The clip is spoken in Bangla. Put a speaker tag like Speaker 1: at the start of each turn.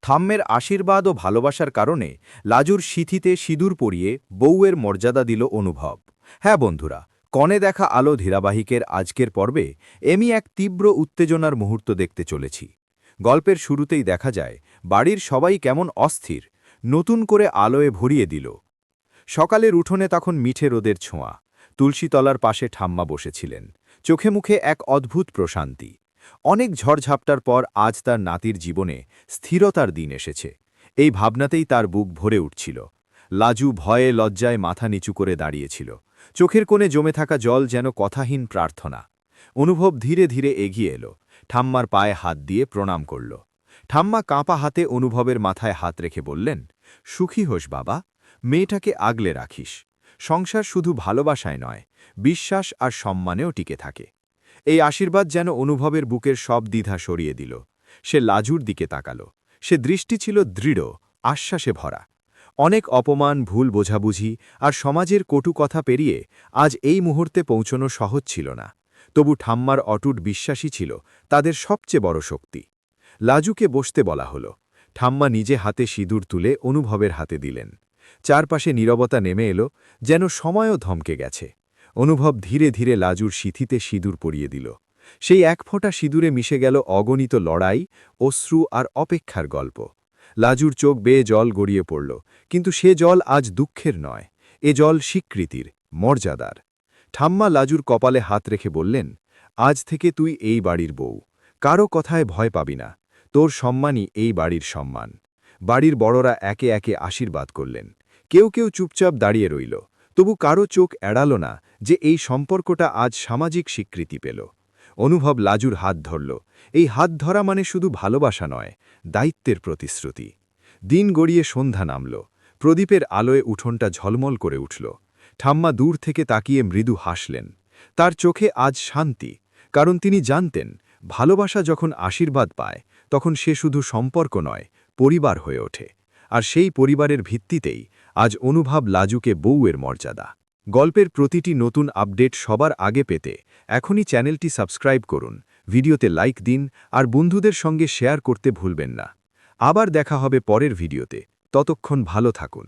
Speaker 1: ঠাম্মের আশীর্বাদ ও ভালোবাসার কারণে লাজুর সিঁথিতে সিঁদুর পরিয়ে বউয়ের মর্যাদা দিল অনুভব। হ্যাঁ বন্ধুরা, কনে দেখা আলো ধারাবাহিকের আজকের পর্বে এমি এক তীব্র উত্তেজনার মুহূর্ত দেখতে চলেছি। গল্পের শুরুতেই দেখা যায় বাড়ির সবাই কেমন অস্থির, নতুন করে আলোয় ভরিয়ে দিল। সকালের উঠোনে তখন মিঠে রোদের ছোঁয়া। তুলসীতলার পাশে ঠাম্মা বসেছিলেন, চোখে মুখে এক অদ্ভুত প্রশান্তি। অনেক ঝড়ঝাপটার পর আজ তার নাতির জীবনে স্থিরতার দিন এসেছে, এই ভাবনাতেই তার বুক ভরে উঠছিল। লাজু ভয়ে লজ্জায় মাথা নিচু করে দাঁড়িয়েছিল, চোখের কোণে জমে থাকা জল যেন কথাহীন প্রার্থনা। অনুভব ধীরে ধীরে এগিয়ে এলো, ঠাম্মার পায়ে হাত দিয়ে প্রণাম করল। ঠাম্মা কাঁপা হাতে অনুভবের মাথায় হাত রেখে বললেন, সুখী হোস বাবা, মেয়েটাকে আগলে রাখিস। সংসার শুধু ভালোবাসায় নয়, বিশ্বাস আর সম্মানেও টিকে থাকে। এই আশীর্বাদ যেন অনুভবের বুকের সব দ্বিধা সরিয়ে দিল। সে লাজুর দিকে তাকাল, সে দৃষ্টি ছিল দৃঢ়, আশ্বাসে ভরা। অনেক অপমান, ভুল বোঝাবুঝি আর সমাজের কটু কথা পেরিয়ে আজ এই মুহূর্তে পৌঁছনো সহজ ছিল না। তবু ঠাম্মার অটুট বিশ্বাসই ছিল তাদের সবচেয়ে বড় শক্তি। লাজুকে বসতে বলা হলো। ঠাম্মা নিজে হাতে সিঁদুর তুলে অনুভবের হাতে দিলেন। চারপাশে নীরবতা নেমে এলো, যেন সময়ও ধমকে গেছে। অনুভব ধীরে ধীরে লাজুর সিঁথিতে সিঁদুর পরিয়ে দিল। সেই এক ফোঁটা সিঁদুরে মিশে গেল অগণিত লড়াই, অশ্রু আর অপেক্ষার গল্প। লাজুর চোখ বেয়ে জল গড়িয়ে পড়ল, কিন্তু সে জল আজ দুঃখের নয়, এ জল স্বীকৃতির, মর্যাদার। ঠাম্মা লাজুর কপালে হাত রেখে বললেন, আজ থেকে তুই এই বাড়ির বউ, কারো কথায় ভয় পাবি না, তোর সম্মানই এই বাড়ির সম্মান। বাড়ির বড়রা একে একে আশীর্বাদ করলেন। কেউ কেউ চুপচাপ দাঁড়িয়ে রইল, তবু কারো চোখ এড়াল না যে এই সম্পর্কটা আজ সামাজিক স্বীকৃতি পেল। অনুভব লাজুর হাত ধরল। এই হাত ধরা মানে শুধু ভালোবাসা নয়, দায়িত্বের প্রতিশ্রুতি। দিন গড়িয়ে সন্ধ্যা নামল, প্রদীপের আলোয় উঠোনটা ঝলমল করে উঠল। ঠাম্মা দূর থেকে তাকিয়ে মৃদু হাসলেন। তার চোখে আজ শান্তি, কারণ তিনি জানতেন ভালোবাসা যখন আশীর্বাদ পায় তখন সে শুধু সম্পর্ক নয়, পরিবার হয়ে ওঠে। আর সেই পরিবারের ভিত্তিতেই আজ অনুভব লাজুকে বউয়ের মর্যাদা। গল্পের প্রতিটি নতুন আপডেট সবার আগে পেতে এখনই চ্যানেলটি সাবস্ক্রাইব করুন, ভিডিওতে লাইক দিন আর বন্ধুদের সঙ্গে শেয়ার করতে ভুলবেন না। আবার দেখা হবে পরের ভিডিওতে, ততক্ষণ ভালো থাকুন।